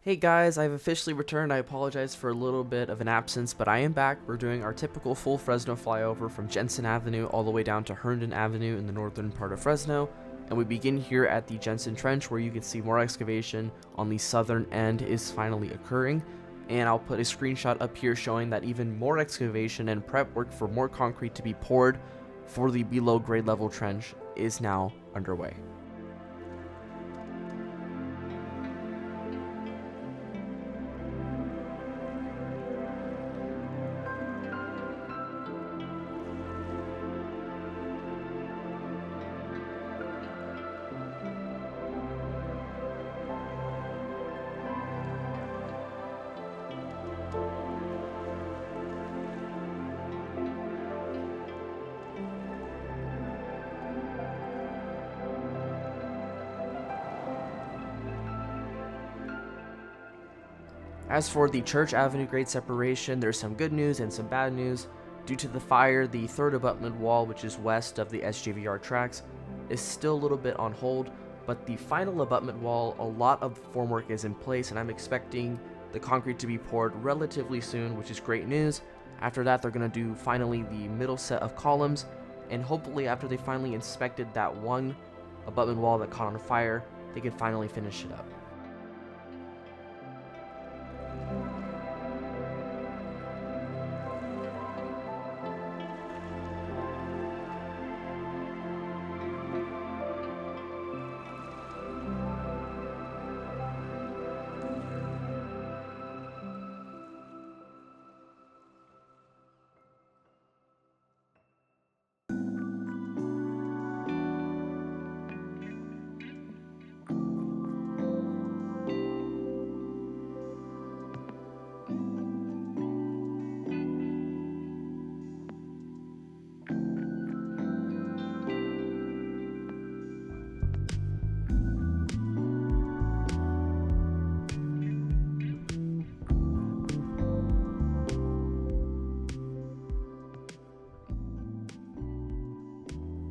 Hey guys, I've officially returned. I apologize for a little bit of an absence, but I am back. We're doing our typical full Fresno flyover from Jensen Avenue all the way down to Herndon Avenue in the northern part of Fresno. And we begin here at the Jensen Trench, where you can see more excavation on the southern end is finally occurring. And I'll put a screenshot up here showing that even more excavation and prep work for more concrete to be poured for the below grade level trench is now underway. As for the Church Avenue grade separation, there's some good news and some bad news. Due to the fire, the third abutment wall, which is west of the SJVR tracks, is still a little bit on hold, but the final abutment wall, a lot of formwork is in place, and I'm expecting the concrete to be poured relatively soon, which is great news. After that, they're going to do finally the middle set of columns, and hopefully after they finally inspected that one abutment wall that caught on fire, they can finally finish it up.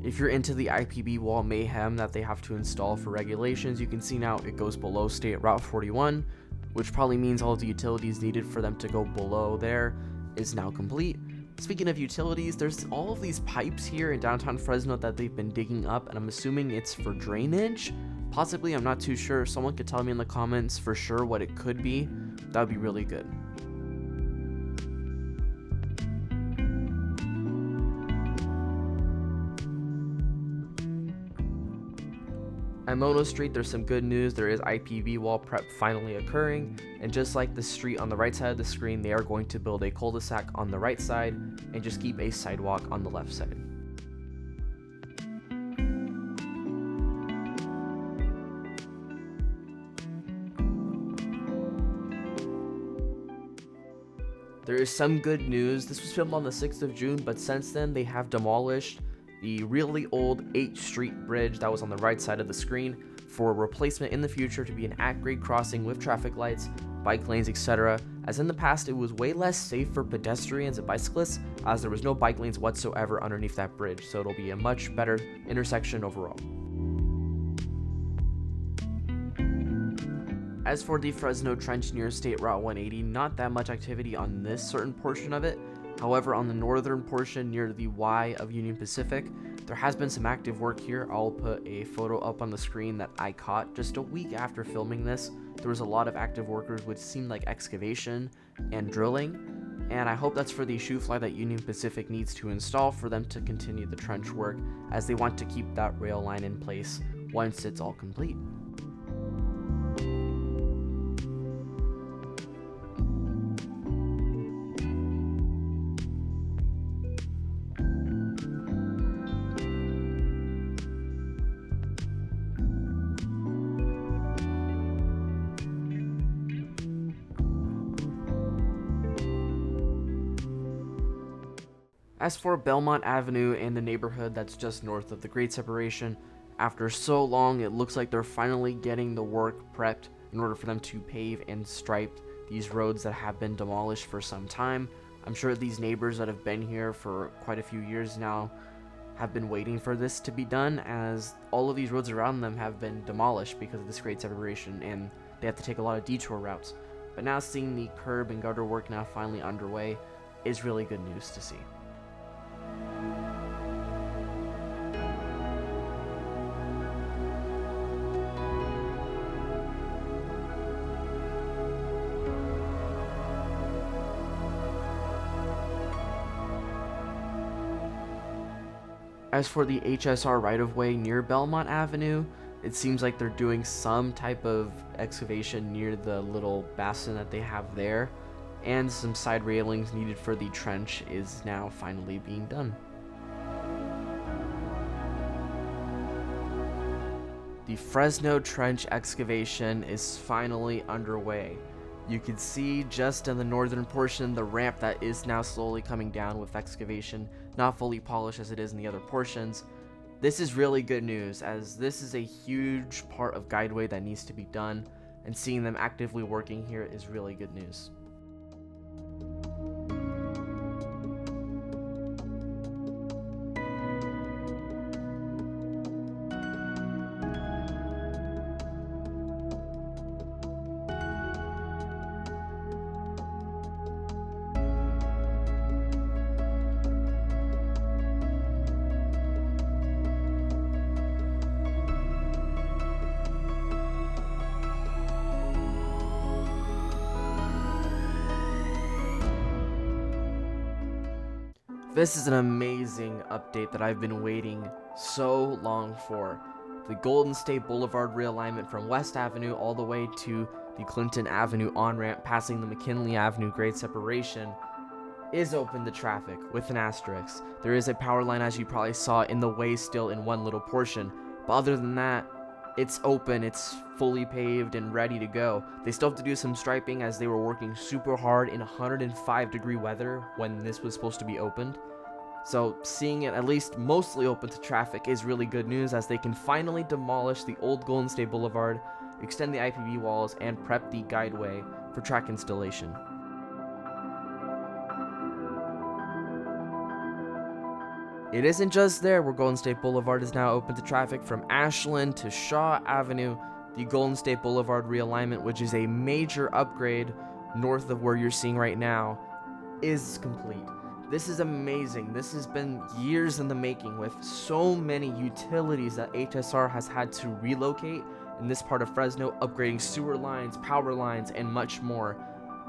If you're into the IPB wall mayhem that they have to install for regulations, you can see now it goes below State Route 41, which probably means all of the utilities needed for them to go below there is now complete. Speaking of utilities, there's all of these pipes here in downtown Fresno that they've been digging up, and I'm assuming it's for drainage. Possibly, I'm not too sure. Someone could tell me in the comments for sure what it could be. That would be really good. At Mono Street, there's some good news. There is IPV wall prep finally occurring, and just like the street on the right side of the screen, they are going to build a cul-de-sac on the right side and just keep a sidewalk on the left side. There is some good news. This was filmed on the 6th of June, but since then they have demolished the really old 8th Street bridge that was on the right side of the screen for replacement in the future to be an at-grade crossing with traffic lights, bike lanes, etc. As in the past, it was way less safe for pedestrians and bicyclists as there was no bike lanes whatsoever underneath that bridge, so it'll be a much better intersection overall. As for the Fresno Trench near State Route 180, not that much activity on this certain portion of it. However, on the northern portion near the Y of Union Pacific, there has been some active work here. I'll put a photo up on the screen that I caught just a week after filming this. There was a lot of active workers, which seemed like excavation and drilling, and I hope that's for the shoe fly that Union Pacific needs to install for them to continue the trench work, as they want to keep that rail line in place once it's all complete. As for Belmont Avenue and the neighborhood that's just north of the grade separation, after so long it looks like they're finally getting the work prepped in order for them to pave and stripe these roads that have been demolished for some time. I'm sure these neighbors that have been here for quite a few years now have been waiting for this to be done, as all of these roads around them have been demolished because of this grade separation, and they have to take a lot of detour routes. But now seeing the curb and gutter work now finally underway is really good news to see. As for the HSR right-of-way near Belmont Avenue, it seems like they're doing some type of excavation near the little basin that they have there, and some side railings needed for the trench is now finally being done. The Fresno Trench excavation is finally underway. You can see just in the northern portion the ramp that is now slowly coming down with excavation, not fully polished as it is in the other portions. This is really good news, as this is a huge part of guideway that needs to be done, and seeing them actively working here is really good news. This is an amazing update that I've been waiting so long for. The Golden State Boulevard realignment from West Avenue all the way to the Clinton Avenue on-ramp passing the McKinley Avenue grade separation is open to traffic with an asterisk. There is a power line, as you probably saw, in the way still in one little portion, but other than that, it's open, it's fully paved and ready to go. They still have to do some striping as they were working super hard in 105-degree weather when this was supposed to be opened. So seeing it at least mostly open to traffic is really good news, as they can finally demolish the old Golden State Boulevard, extend the IPB walls, and prep the guideway for track installation. It isn't just there where Golden State Boulevard is now open to traffic. From Ashlan to Shaw Avenue, the Golden State Boulevard realignment, which is a major upgrade north of where you're seeing right now, is complete. This is amazing. This has been years in the making, with so many utilities that HSR has had to relocate in this part of Fresno, upgrading sewer lines, power lines, and much more.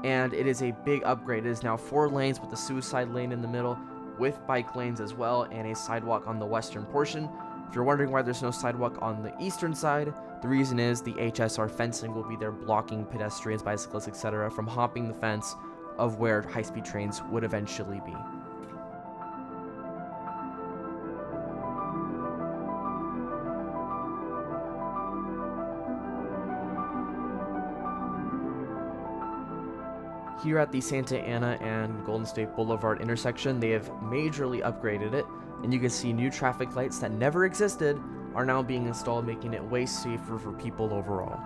And it is a big upgrade. It is now 4 lanes with a suicide lane in the middle, with bike lanes as well, and a sidewalk on the western portion. If you're wondering why there's no sidewalk on the eastern side, the reason is the HSR fencing will be there blocking pedestrians, bicyclists, etc. from hopping the fence of where high-speed trains would eventually be. Here at the Santa Ana and Golden State Boulevard intersection, they have majorly upgraded it, and you can see new traffic lights that never existed are now being installed, making it way safer for people overall.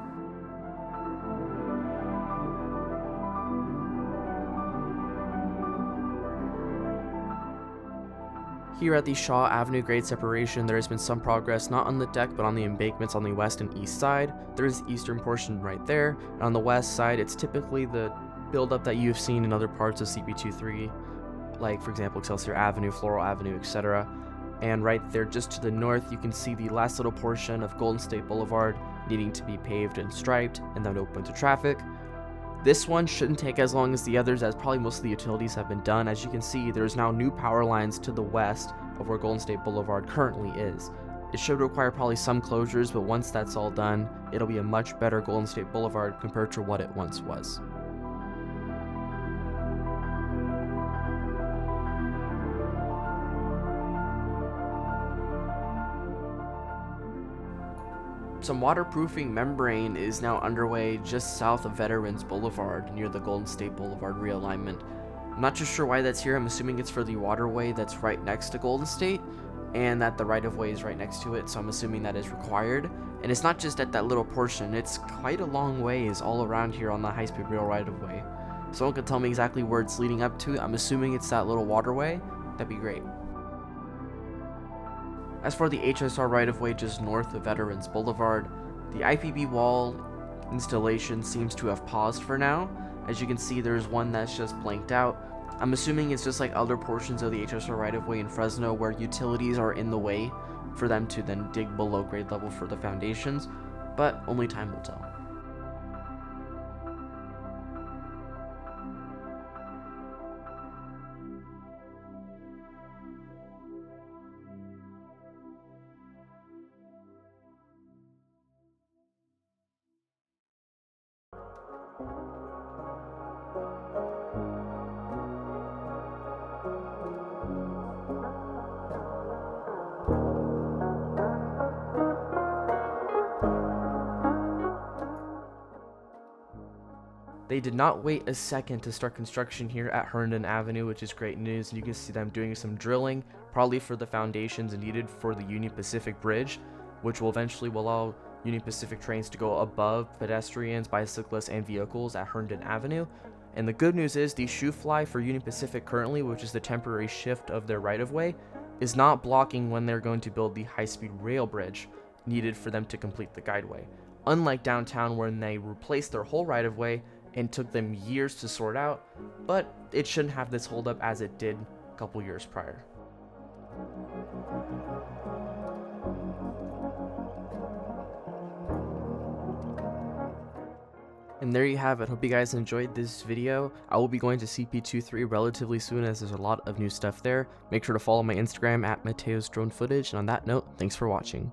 Here at the Shaw Avenue grade separation, there has been some progress, not on the deck, but on the embankments on the west and east side. There is the eastern portion right there, and on the west side, it's typically the buildup that you've seen in other parts of CP23, like for example Excelsior Avenue, Floral Avenue, etc. And right there just to the north, you can see the last little portion of Golden State Boulevard needing to be paved and striped and then open to traffic. This one shouldn't take as long as the others, as probably most of the utilities have been done. As you can see, there's now new power lines to the west of where Golden State Boulevard currently is. It should require probably some closures, but once that's all done, it'll be a much better Golden State Boulevard compared to what it once was. Some waterproofing membrane is now underway just south of Veterans Boulevard near the Golden State Boulevard realignment. I'm not too sure why that's here. I'm assuming it's for the waterway that's right next to Golden State, and that the right-of-way is right next to it, so I'm assuming that is required. And it's not just at that little portion, it's quite a long ways all around here on the high-speed rail right-of-way. Someone could tell me exactly where it's leading up to. I'm assuming it's that little waterway. That'd be great. As for the HSR right-of-way just north of Veterans Boulevard, the IPB wall installation seems to have paused for now. As you can see, there's one that's just blanked out. I'm assuming it's just like other portions of the HSR right-of-way in Fresno where utilities are in the way for them to then dig below grade level for the foundations, but only time will tell. They did not wait a second to start construction here at Herndon Avenue, which is great news, and you can see them doing some drilling, probably for the foundations needed for the Union Pacific Bridge, which will eventually allow Union Pacific trains to go above pedestrians, bicyclists, and vehicles at Herndon Avenue. And the good news is the shoe fly for Union Pacific currently, which is the temporary shift of their right-of-way, is not blocking when they're going to build the high-speed rail bridge needed for them to complete the guideway. Unlike downtown, when they replaced their whole right-of-way and took them years to sort out, but it shouldn't have this holdup as it did a couple years prior. And there you have it. Hope you guys enjoyed this video. I will be going to CP23 relatively soon, as there's a lot of new stuff there. Make sure to follow my Instagram at Mateo's Drone Footage. And on that note, thanks for watching.